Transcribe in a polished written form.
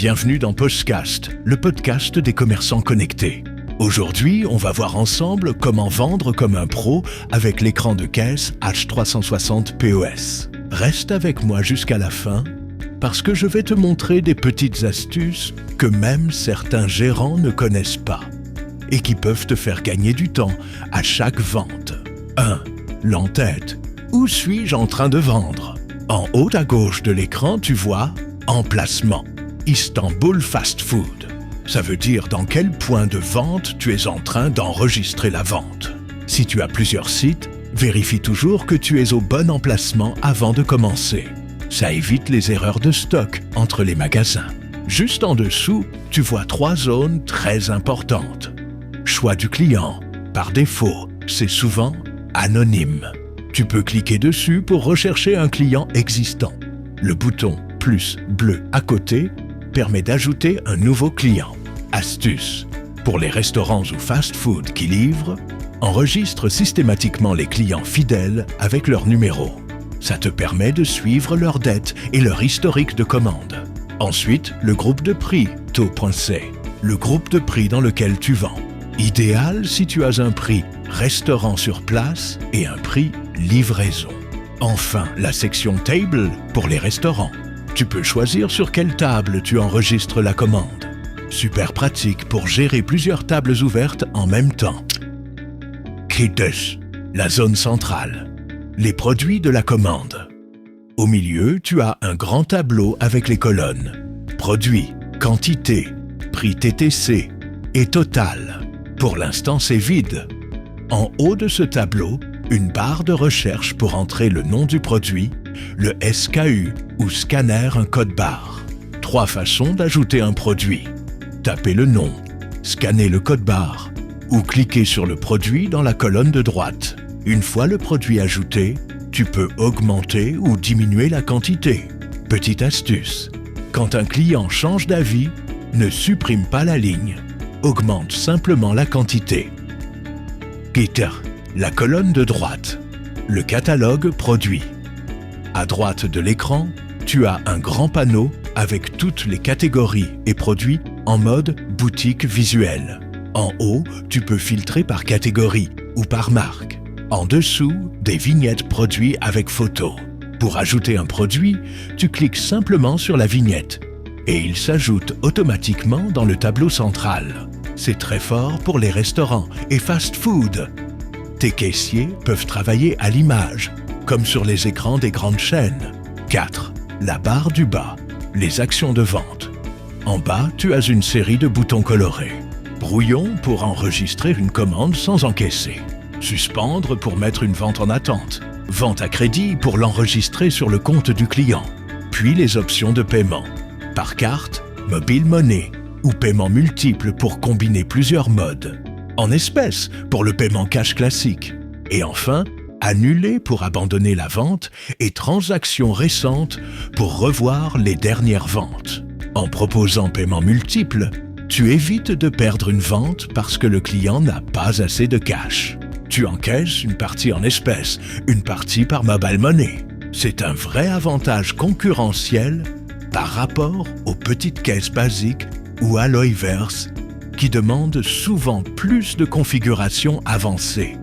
Bienvenue dans Postcast, le podcast des commerçants connectés. Aujourd'hui, on va voir ensemble comment vendre comme un pro avec l'écran de caisse H360 POS. Reste avec moi jusqu'à la fin, parce que je vais te montrer des petites astuces que même certains gérants ne connaissent pas et qui peuvent te faire gagner du temps à chaque vente. 1. L'en-tête. Où suis-je en train de vendre? En haut à gauche de l'écran, tu vois « Emplacement ». Istanbul Fast Food. Ça veut dire dans quel point de vente tu es en train d'enregistrer la vente. Si tu as plusieurs sites, vérifie toujours que tu es au bon emplacement avant de commencer. Ça évite les erreurs de stock entre les magasins. Juste en dessous, tu vois 3 zones très importantes. Choix du client. Par défaut, c'est souvent anonyme. Tu peux cliquer dessus pour rechercher un client existant. Le bouton plus bleu à côté permet d'ajouter un nouveau client. Astuce. Pour les restaurants ou fast-food qui livrent, enregistre systématiquement les clients fidèles avec leur numéro. Ça te permet de suivre leurs dettes et leur historique de commande. Ensuite, le groupe de prix, taux.c, le groupe de prix dans lequel tu vends. Idéal si tu as un prix restaurant sur place et un prix livraison. Enfin, la section Table pour les restaurants. Tu peux choisir sur quelle table tu enregistres la commande. Super pratique pour gérer plusieurs tables ouvertes en même temps. Kites, la zone centrale. Les produits de la commande. Au milieu, tu as un grand tableau avec les colonnes. Produits, quantité, prix TTC et total. Pour l'instant, c'est vide. En haut de ce tableau, une barre de recherche pour entrer le nom du produit, le SKU ou scanner un code barre. 3 façons d'ajouter un produit. Tapez le nom, scannez le code barre ou cliquez sur le produit dans la colonne de droite. Une fois le produit ajouté, tu peux augmenter ou diminuer la quantité. Petite astuce, quand un client change d'avis, ne supprime pas la ligne, augmente simplement la quantité. Gitter, la colonne de droite, le catalogue produit. À droite de l'écran, tu as un grand panneau avec toutes les catégories et produits en mode boutique visuelle. En haut, tu peux filtrer par catégorie ou par marque. En dessous, des vignettes produits avec photo. Pour ajouter un produit, tu cliques simplement sur la vignette et il s'ajoute automatiquement dans le tableau central. C'est très fort pour les restaurants et fast-food. Tes caissiers peuvent travailler à l'image, comme sur les écrans des grandes chaînes. 4. La barre du bas. Les actions de vente. En bas, tu as une série de boutons colorés. Brouillon pour enregistrer une commande sans encaisser. Suspendre pour mettre une vente en attente. Vente à crédit pour l'enregistrer sur le compte du client. Puis les options de paiement. Par carte, mobile money ou paiement multiple pour combiner plusieurs modes. En espèces pour le paiement cash classique. Et enfin, annuler pour abandonner la vente et transactions récentes pour revoir les dernières ventes. En proposant paiement multiple, tu évites de perdre une vente parce que le client n'a pas assez de cash. Tu encaisses une partie en espèces, une partie par mobile money. C'est un vrai avantage concurrentiel par rapport aux petites caisses basiques ou à Loyverse qui demandent souvent plus de configurations avancées.